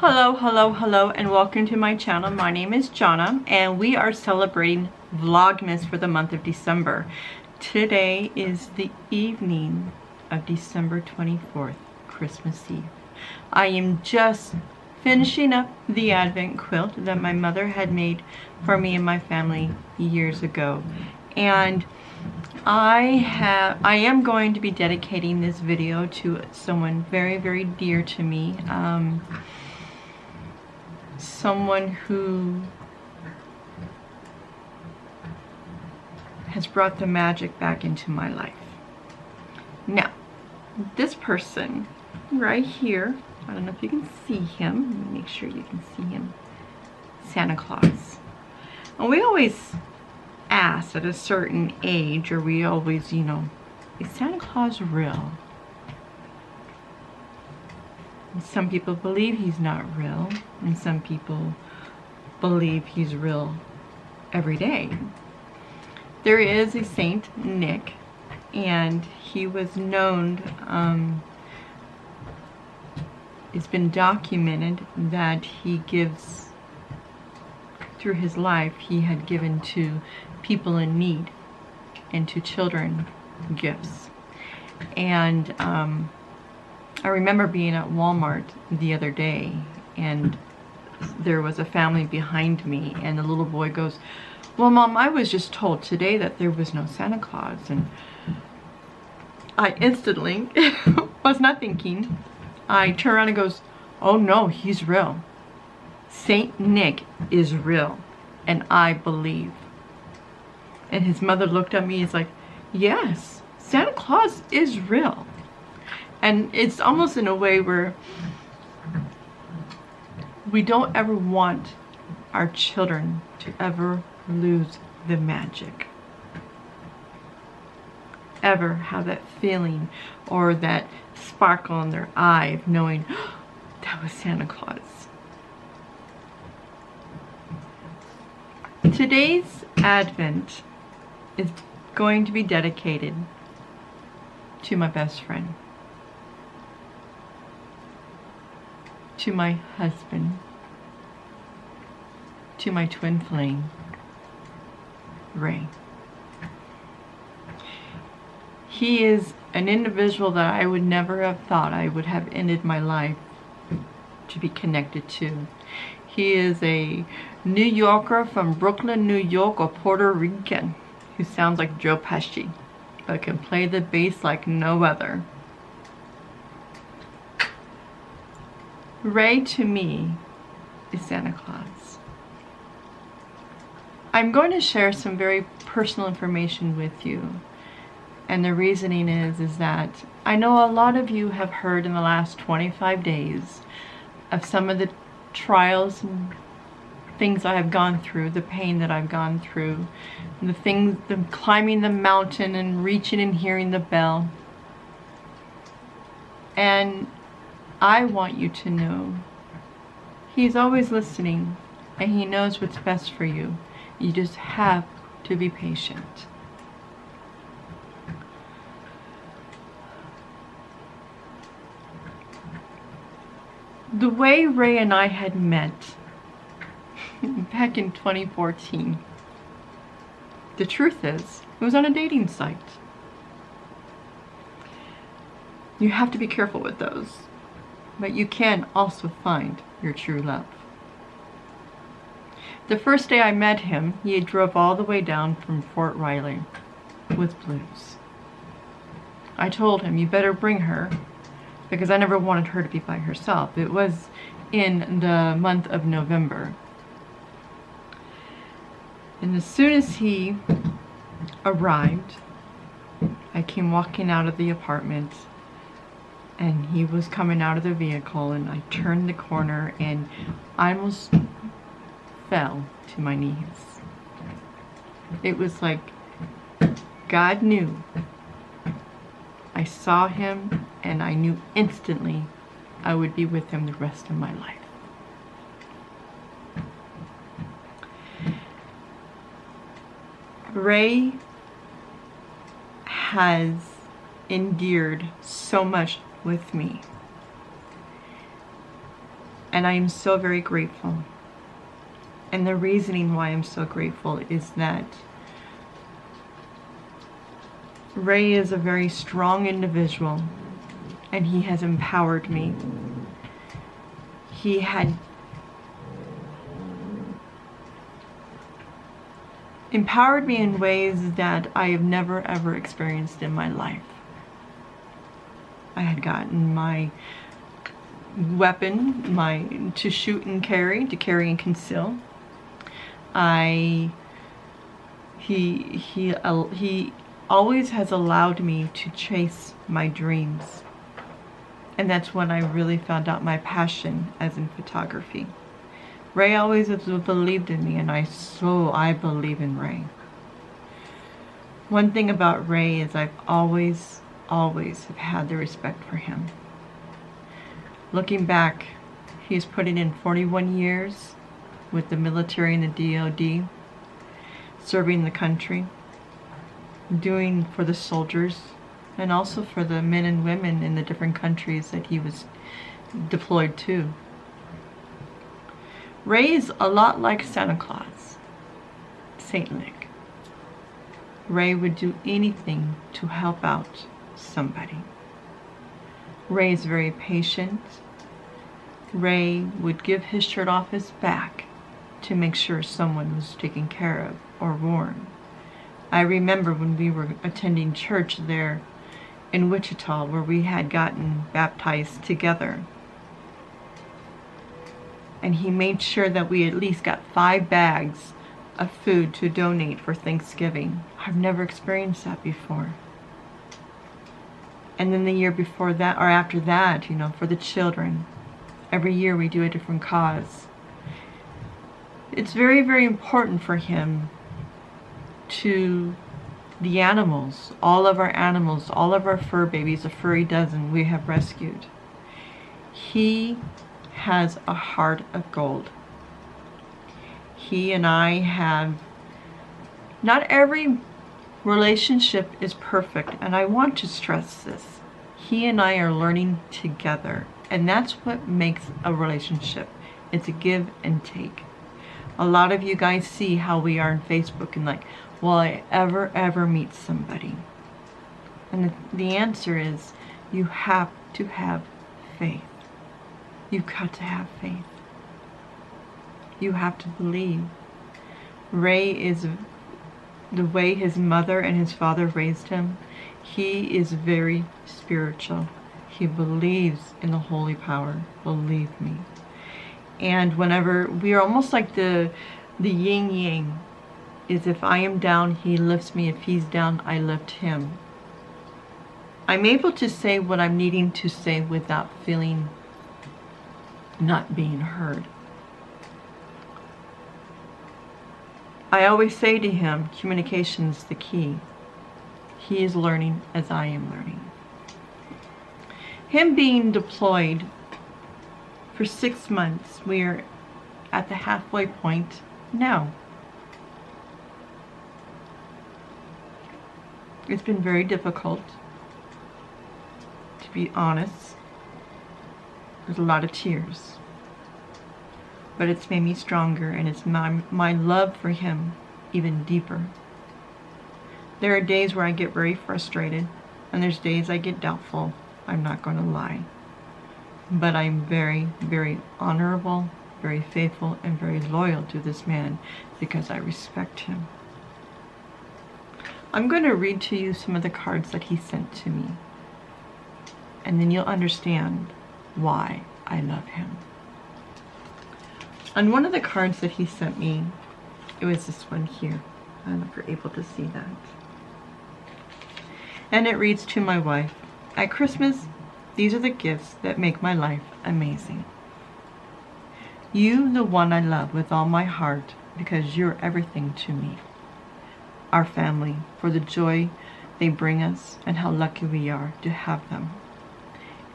Hello, and welcome to my channel. My name is Jonna, and we are celebrating Vlogmas for the month of December. Today is the evening of December 24th, Christmas Eve. I am just finishing up the Advent quilt that my mother had made for me and my family years ago. And I am going to be dedicating this video to someone very, very dear to me. Someone who has brought the magic back into my life. Now, this person right here, I don't know if you can see him. Let me make sure you can see him. Santa Claus. And we always ask at a certain age, or we always, is Santa Claus real? And some people believe he's not real, and some people believe he's real every day. There is a Saint Nick, and he was known, it's been documented that he gives, through his life, he had given to people in need and to children gifts. And I remember being at Walmart the other day, and there was a family behind me, and the little boy goes, "Well, Mom, I was just told today that there was no Santa Claus." And I instantly was not thinking. I turn around and goes, "Oh no, he's real. Saint Nick is real, and I believe." And his mother looked at me and is like, "Yes, Santa Claus is real." And it's almost in a way where we don't ever want our children to ever lose the magic. Ever have that feeling or that sparkle in their eye of knowing, "Oh, that was Santa Claus." Today's Advent is going to be dedicated to my best friend, to my husband, to my twin flame, Ray. He is an individual that I would never have thought I would have ended my life to be connected to. He is a New Yorker from Brooklyn, New York, or Puerto Rican, who sounds like Joe Pesci, but can play the bass like no other. Ray, to me, is Santa Claus. I'm going to share some very personal information with you. And the reasoning is that I know a lot of you have heard in the last 25 days of some of the trials and things I have gone through, the pain that I've gone through, and the climbing the mountain and reaching and hearing the bell. And I want you to know he's always listening, and he knows what's best for you. You just have to be patient. The way Ray and I had met back in 2014, the truth is, it was on a dating site. You have to be careful with those, but you can also find your true love. The first day I met him, he drove all the way down from Fort Riley with blues. I told him, "You better bring her," because I never wanted her to be by herself. It was in the month of November. And as soon as he arrived, I came walking out of the apartment, and he was coming out of the vehicle, and I turned the corner and I almost fell to my knees. It was like God knew. I saw him, and I knew instantly I would be with him the rest of my life. Ray has endured so much with me. And I am so very grateful. And the reasoning why I'm so grateful is that Ray is a very strong individual, and he has empowered me. He had empowered me in ways that I have never ever experienced in my life. I had gotten my weapon, to shoot and carry, to carry and conceal. He always has allowed me to chase my dreams. And that's when I really found out my passion as in photography. Ray always has believed in me, and I believe in Ray. One thing about Ray is I've always have had the respect for him. Looking back, he's putting in 41 years with the military and the DOD, serving the country, doing for the soldiers, and also for the men and women in the different countries that he was deployed to. Ray is a lot like Santa Claus, Saint Nick. Ray would do anything to help out somebody. Ray is very patient. Ray would give his shirt off his back to make sure someone was taken care of or warm. I remember when we were attending church there in Wichita, where we had gotten baptized together. And he made sure that we at least got 5 bags of food to donate for Thanksgiving. I've never experienced that before. And then the year before that, or after that, you know, for the children. Every year we do a different cause. It's very, very important for him to the animals, all of our fur babies, a furry dozen we have rescued. He has a heart of gold. He and I have, not every relationship is perfect, and I want to stress this. He and I are learning together, and that's what makes a relationship. It's a give and take. A lot of you guys see how we are on Facebook and like, will I ever meet somebody? And the answer is, you have to have faith. You've got to have faith. You have to believe. Ray is, the way his mother and his father raised him, he is very spiritual. He believes in the holy power, believe me. And whenever, we are almost like the yin yang, is if I am down, he lifts me. If he's down, I lift him. I'm able to say what I'm needing to say without feeling not being heard. I always say to him, communication is the key. He is learning as I am learning. Him being deployed for 6 months, we're at the halfway point now. It's been very difficult, to be honest. There's a lot of tears. But it's made me stronger, and it's my love for him even deeper. There are days where I get very frustrated, and there's days I get doubtful. I'm not going to lie. But I'm very, very honorable, very faithful, and very loyal to this man because I respect him. I'm going to read to you some of the cards that he sent to me, and then you'll understand why I love him. On one of the cards that he sent me, it was this one here. I don't know if you're able to see that. And it reads, to my wife, at Christmas, these are the gifts that make my life amazing. You, the one I love with all my heart, because you're everything to me. Our family, for the joy they bring us and how lucky we are to have them.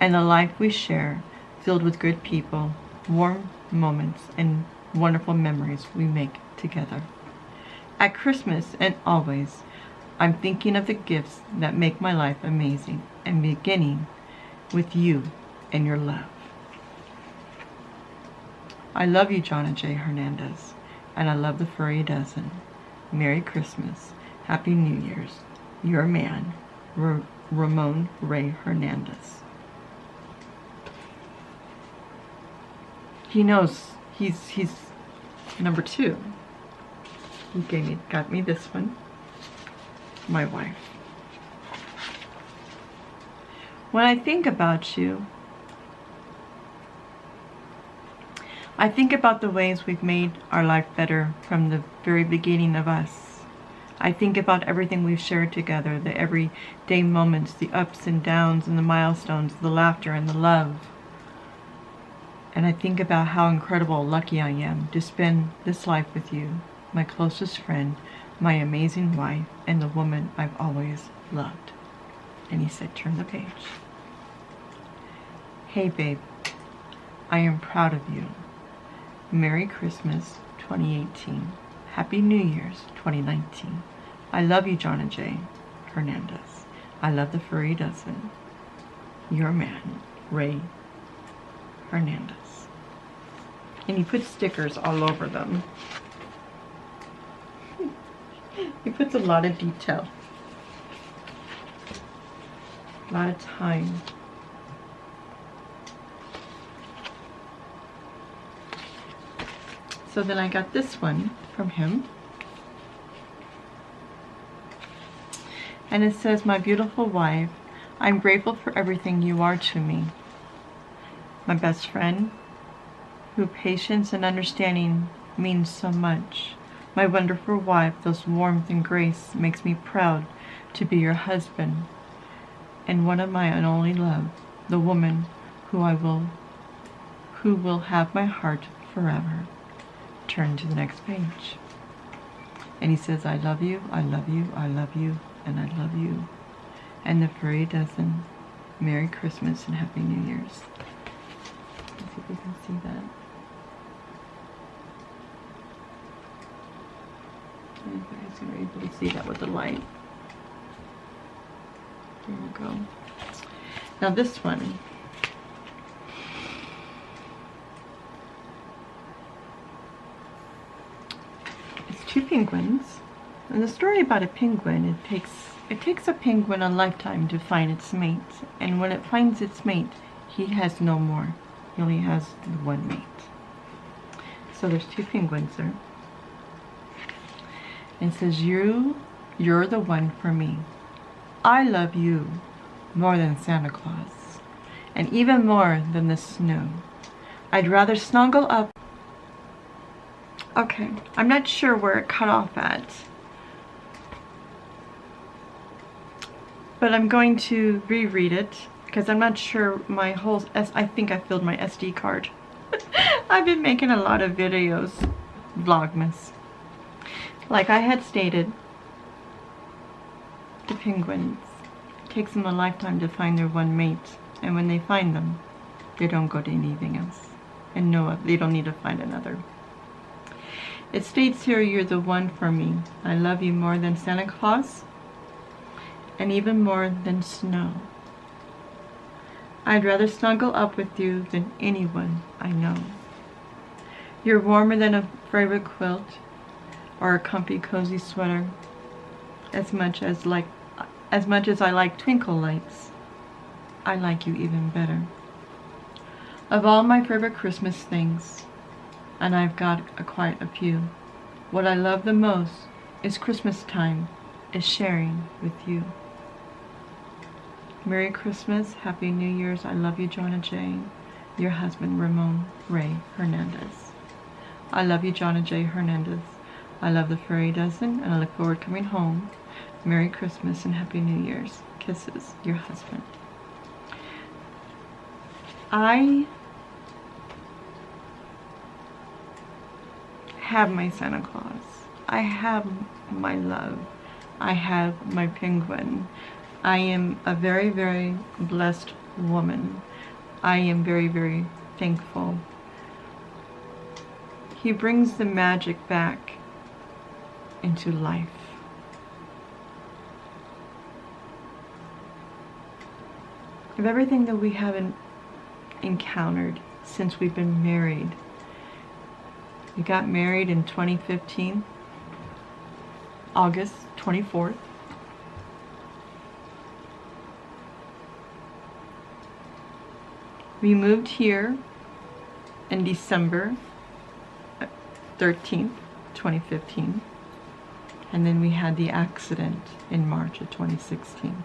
And the life we share, filled with good people, warm moments, and wonderful memories we make together. At Christmas and always, I'm thinking of the gifts that make my life amazing, and beginning with you and your love. I love you, Jonna J. Hernandez. And I love the furry dozen. Merry Christmas. Happy New Year's. Your man, Ramon Ray Hernandez. He knows he's number 2. He got me this one. My wife. When I think about you, I think about the ways we've made our life better from the very beginning of us. I think about everything we've shared together, the everyday moments, the ups and downs and the milestones, the laughter and the love. And I think about how incredible lucky I am to spend this life with you, my closest friend, my amazing wife, and the woman I've always loved. And he said, turn the page. Hey babe, I am proud of you. Merry Christmas 2018. Happy New Year's 2019. I love you, Jonna J. Hernandez. I love the furry dozen. Your man, Ray Hernandez. And he puts stickers all over them. He puts a lot of detail. A lot of time. So then I got this one from him. And it says, my beautiful wife, I'm grateful for everything you are to me. My best friend, who patience and understanding means so much. My wonderful wife, those warmth and grace makes me proud to be your husband. And one of my and only love, the woman who will have my heart forever. Turn to the next page. And he says, I love you, I love you, I love you, and I love you. And the furry dozen, Merry Christmas and Happy New Year's. Let's see if we can see that. You guys are able to see that with the light. There we go. Now this one. Two penguins, and the story about a penguin, it takes a penguin a lifetime to find its mate, and when it finds its mate, he has no more. He only has one mate. So there's two penguins there. And it says, you're the one for me. I love you more than Santa Claus, and even more than the snow. I'd rather snuggle up. Okay, I'm not sure where it cut off at, but I'm going to reread it because I'm not sure my whole, I think I filled my SD card. I've been making a lot of videos, Vlogmas. Like I had stated, the penguins, it takes them a lifetime to find their one mate, and when they find them, they don't go to anything else, and no, they don't need to find another. It states here, you're the one for me. I love you more than Santa Claus and even more than snow. I'd rather snuggle up with you than anyone I know. You're warmer than a favorite quilt or a comfy cozy sweater. As much as I like twinkle lights, I like you even better. Of all my favorite Christmas things, and I've got quite a few, what I love the most is Christmas time, is sharing with you. Merry Christmas, Happy New Year's, I love you, Jonna J. Your husband, Ramon Ray Hernandez. I love you, Jonna J. Hernandez. I love the furry dozen, and I look forward to coming home. Merry Christmas and Happy New Year's. Kisses, your husband. I have my Santa Claus. I have my love. I have my penguin. I am a very, very blessed woman. I am very, very thankful. He brings the magic back into life. Of everything that we haven't encountered since we've been married, We got married in 2015, August 24th. We moved here in December 13th, 2015. And then we had the accident in March of 2016.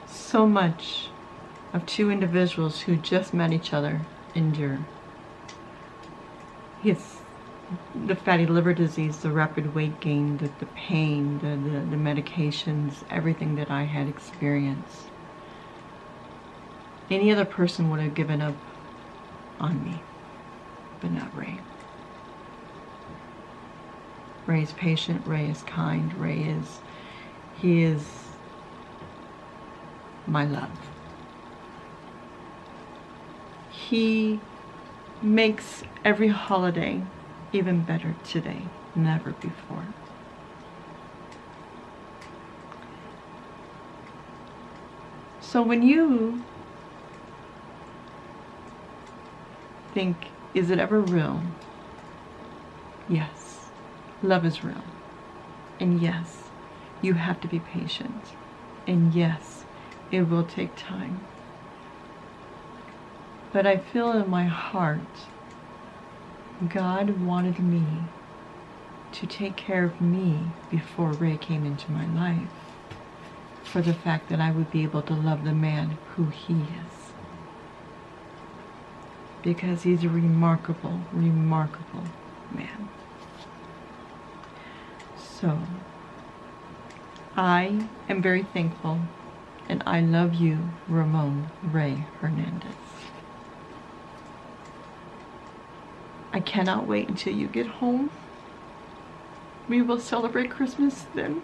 So much of two individuals who just met each other endure. It's the fatty liver disease, the rapid weight gain, the pain, the medications, everything that I had experienced. Any other person would have given up on me, but not Ray. Ray is patient, Ray is kind, he is my love. He makes every holiday even better today, never before. So when you think, is it ever real? Yes. Love is real. And yes, you have to be patient. And yes, it will take time. But I feel in my heart, God wanted me to take care of me before Ray came into my life, for the fact that I would be able to love the man who he is. Because he's a remarkable, remarkable man. So, I am very thankful, and I love you, Ramon Ray Hernandez. I cannot wait until you get home. We will celebrate Christmas then.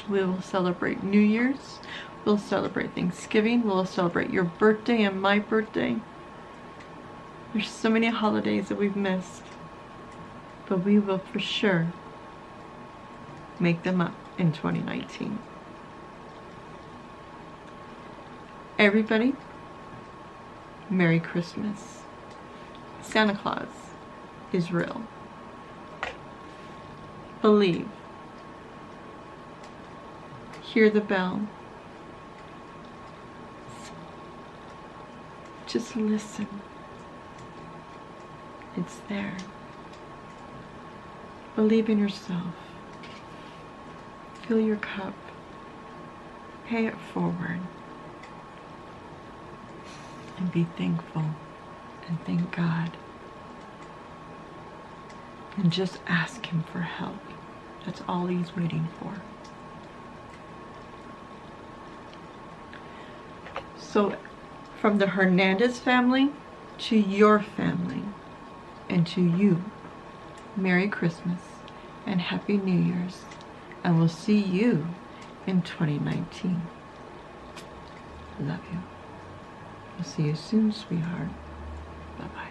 We will celebrate New Year's. We'll celebrate Thanksgiving. We'll celebrate your birthday and my birthday. There's so many holidays that we've missed. But we will for sure make them up in 2019. Everybody, Merry Christmas. Santa Claus is real. Believe. Hear the bell. Just listen. It's there. Believe in yourself. Fill your cup. Pay it forward. And be thankful. And thank God. And just ask Him for help. That's all He's waiting for. So, from the Hernandez family to your family and to you, Merry Christmas and Happy New Year's. And we'll see you in 2019. Love you. We'll see you soon, sweetheart. Bye-bye.